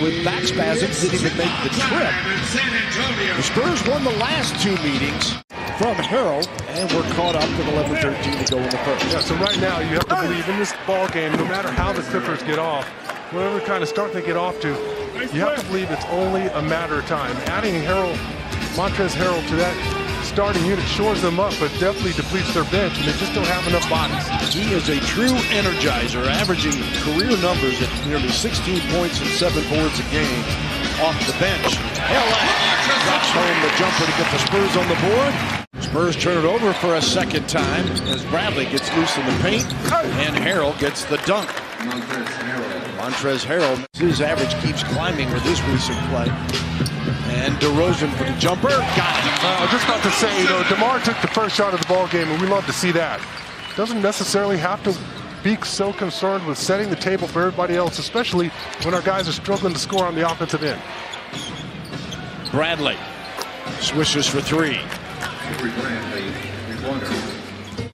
with back spasms, didn't even make the trip. The Spurs won the last two meetings from Harrell, and we're caught up with 11-13 to go in the first. Yeah, so right now you have to believe in this ball game, no matter how the Clippers get off, whatever kind of start they get off to, you have to believe it's only a matter of time. Adding Montrezl Harrell to that starting unit shores them up, but definitely depletes their bench, and they just don't have enough bodies. He is a true energizer, averaging career numbers at nearly 16 points and 7 boards a game off the bench. Drops home the jumper to get the Spurs on the board. Spurs turn it over for a second time as Bradley gets loose in the paint, and Harrell gets the dunk. Montrezl Harrell, his average keeps climbing with his recent play. And DeRozan for the jumper. Got it. I was just about to say, DeMar took the first shot of the ball game, and we love to see that. Doesn't necessarily have to be so concerned with setting the table for everybody else, especially when our guys are struggling to score on the offensive end. Bradley swishes for three.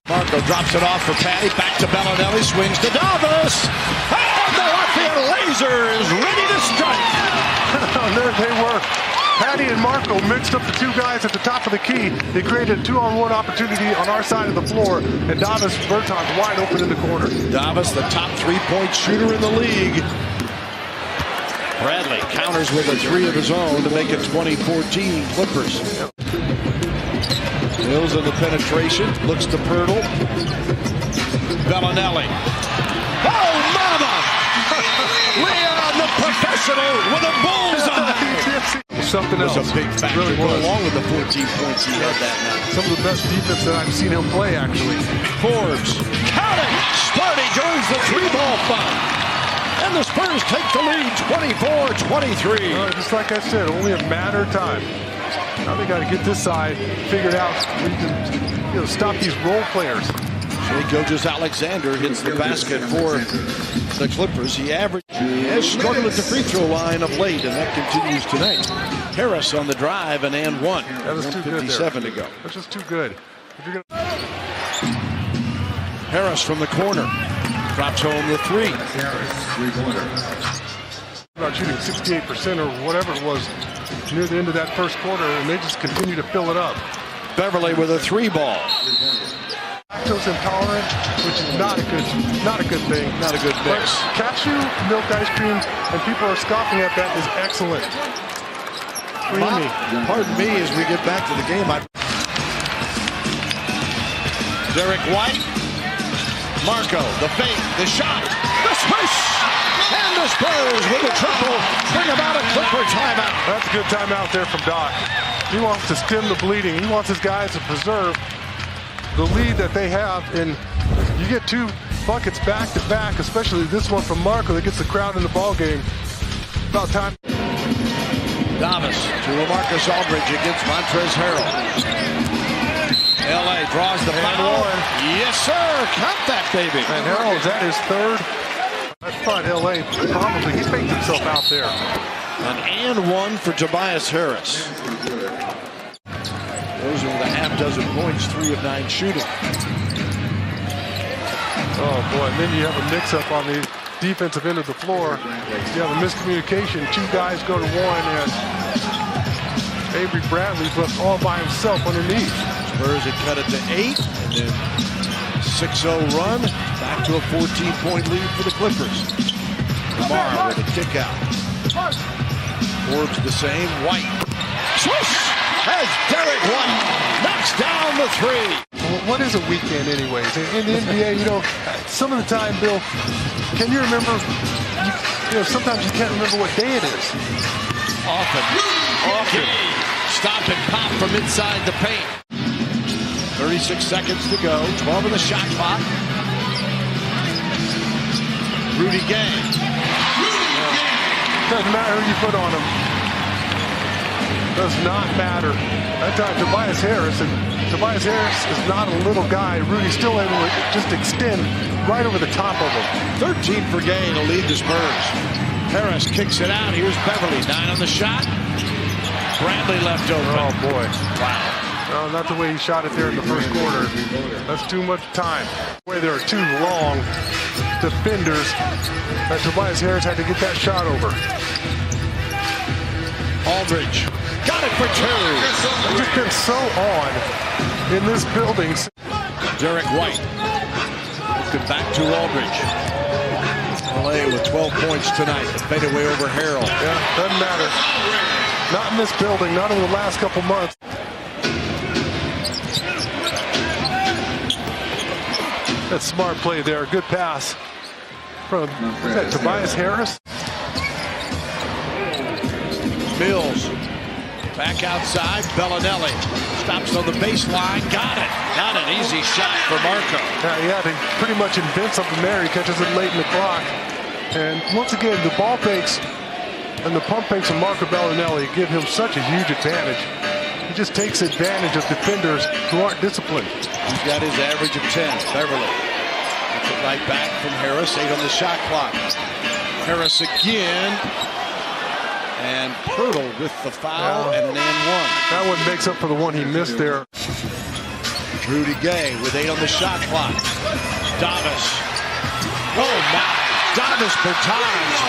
Marco drops it off for Patty. Back to Bellinelli. Swings to Davis. And the left-hand laser is ready to strike. There they were. Patty and Marco mixed up the two guys at the top of the key. They created a 2-on-1 opportunity on our side of the floor, and Davis Bertans wide open in the corner. Davis, the top three-point shooter in the league. Bradley counters with a three of his own to make it 20-14 Clippers. Mills in the penetration, looks to Pirtle. Bellinelli. Oh, mama! Leon, the professional, with a bullseye! Something else. Was a big factor really going along with the 14 points he had that night. Some of the best defense that I've seen him play, actually. Forbes, counting! Sparty joins the three-ball fight. And the Spurs take the lead, 24-23. Just like I said, only a matter of time. Now they got to get this side figured out so we can stop these role players. Shea Gilgeous-Alexander hits the basket for the Clippers. He has struggled at the free throw line of late, and that continues tonight. Harris on the drive, and one. That was too good there. 57 to go. That's just too good. If you're gonna... Harris from the corner. Drops home the three. About shooting 68% or whatever it was near the end of that first quarter, and they just continue to fill it up. Beverly with a three ball. Lactose intolerant, which is not a good thing. Not a good mix. But cashew milk ice cream, and people are scoffing at that, is excellent. Creamy. Pardon me as we get back to the game. Derek White. Marco, the fake, the shot, the swish! And the Spurs with a triple bring about a Clipper timeout. That's a good timeout there from Doc. He wants to stem the bleeding. He wants his guys to preserve the lead that they have. And you get two buckets back to back, especially this one from Marco that gets the crowd in the ball game. About time. Davis to LaMarcus Aldridge against Montrezl Harrell. L.A. draws the foul. Yes, sir. Count that, baby. And Harrell is at his third. That's fine, L.A. Probably. He faked himself out there. An and one for Tobias Harris. Those are with a half dozen points, 3 of 9 shooting. Oh, boy. And then you have a mix-up on the defensive end of the floor. You have a miscommunication. Two guys go to one, and Avery Bradley's left all by himself underneath. Spurs had cut it to 8, and then 6-0 run. Back to a 14-point lead for the Clippers. Lamar with a kick out. Forbes the same. White. Swish! As Derek White knocks down the three. Well, what is a weekend anyways? In the NBA, some of the time, Bill, can you remember, sometimes you can't remember what day it is. Often. Stop and pop from inside the paint. 36 seconds to go. 12 in the shot clock. Rudy Gay. Doesn't matter who you put on him. Does not matter. That time, Tobias Harris, and Tobias Harris is not a little guy. Rudy's still able to just extend right over the top of him. 13 for Gay to lead the Spurs. Harris kicks it out. Here's Beverly. 9 on the shot. Bradley left open. Oh, boy. Wow. No, not the way he shot it there in the first quarter. That's too much time. The way there are two long defenders that Tobias Harris had to get that shot over. Aldridge. Got it for two. He's just been so on in this building. Derek White. Looking back to Aldridge. LA with 12 points tonight. Faded away over Harrell. Yeah, doesn't matter. Not in this building, not in the last couple months. That's smart play there. Good pass from Tobias Harris. Mills. Back outside. Bellinelli. Stops on the baseline. Got it. Not an easy shot for Marco. Yeah, he had to pretty much invent something there. He catches it late in the clock. And once again, the ball fakes and the pump fakes from Marco Bellinelli give him such a huge advantage. He just takes advantage of defenders who aren't disciplined. He's got his average of 10. Beverly. Gets it right back from Harris. 8 on the shot clock. Harris again. And Pirtle with the foul and an and one. That one makes up for the one he missed there. Rudy Gay with 8 on the shot clock. Davis. Oh my. Davis Bertans.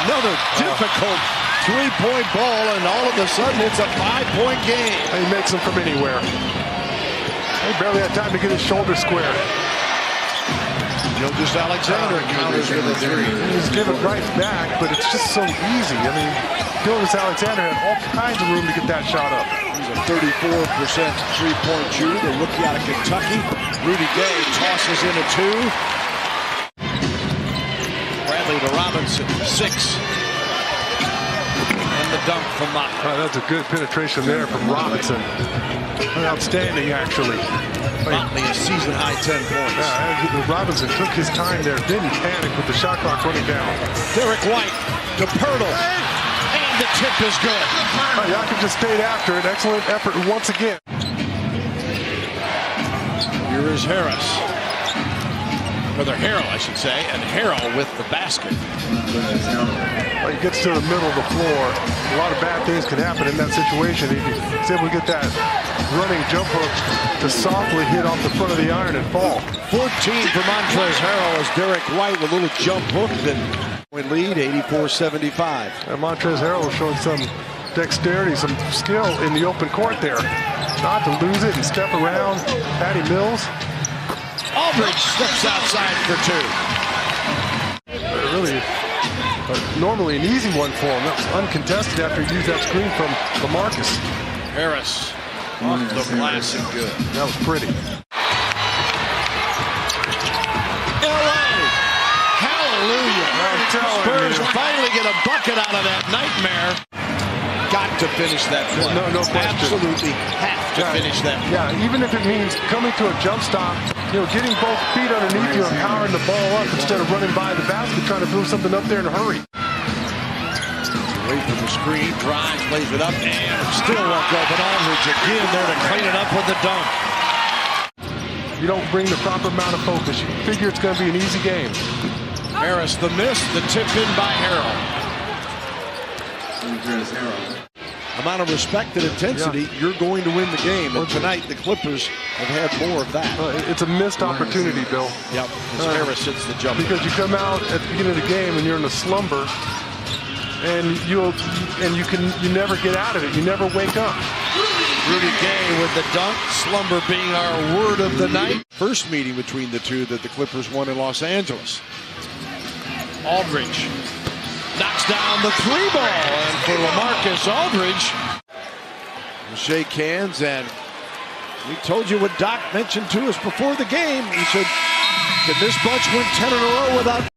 Another difficult three-point ball, and all of a sudden it's a 5-point game. He makes them from anywhere. He barely had time to get his shoulder square. Just Alexander counters with a three. He's given right back, but it's just so easy. I mean, Gildas Alexander had all kinds of room to get that shot up. He's a 34% three-point shooter. The rookie out of Kentucky. Rudy Gay tosses in a two. Bradley to Robinson, 6. And the dunk from Motley. That's a good penetration there from Robinson. Outstanding, actually. Motley a season-high 10 points. Yeah, Robinson took his time there, didn't panic with the shot clock running down. Derek White to Pirtle. And the tip is good. Jakob just stayed after it. Excellent effort once again. Here is Harris. Rather Harrell, I should say, and Harrell with the basket. He gets to the middle of the floor. A lot of bad things can happen in that situation. He's able to get that running jump hook to softly hit off the front of the iron and fall. 14 for Montrezl Harrell as Derek White with a little jump hook that went lead, 84-75. And Montrezl Harrell showing some dexterity, some skill in the open court there. Not to lose it and step around. Patty Mills. Aldridge slips outside for two. Really, normally an easy one for him. That was uncontested after he used that screen from LaMarcus. Harris off the glass and good. That was pretty. LA! Hallelujah! Spurs finally get a bucket out of that nightmare. Got to finish that play. No question. Absolutely have to finish that play. Yeah, even if it means coming to a jump stop, getting both feet underneath you and powering the ball up instead of running by the basket, trying to move something up there in a hurry. Away from the screen, drives, plays it up, and still won't go. But Aldridge again there to clean it up with the dunk. You don't bring the proper amount of focus. You figure it's going to be an easy game. Harris the miss, the tip in by Harrell. Amount of respect and intensity, you're going to win the game. And tonight, the Clippers have had more of that. It's a missed opportunity, Bill. Yep, as Harris hits the jumper. Because you come out at the beginning of the game and you're in a slumber, and you never get out of it. You never wake up. Rudy Gay with the dunk, slumber being our word of the night. First meeting between the two that the Clippers won in Los Angeles. Aldridge knocks down the three ball, and for LaMarcus Aldridge, we'll shake hands. And we told you what Doc mentioned to us before the game. He said, can this bunch win 10 in a row without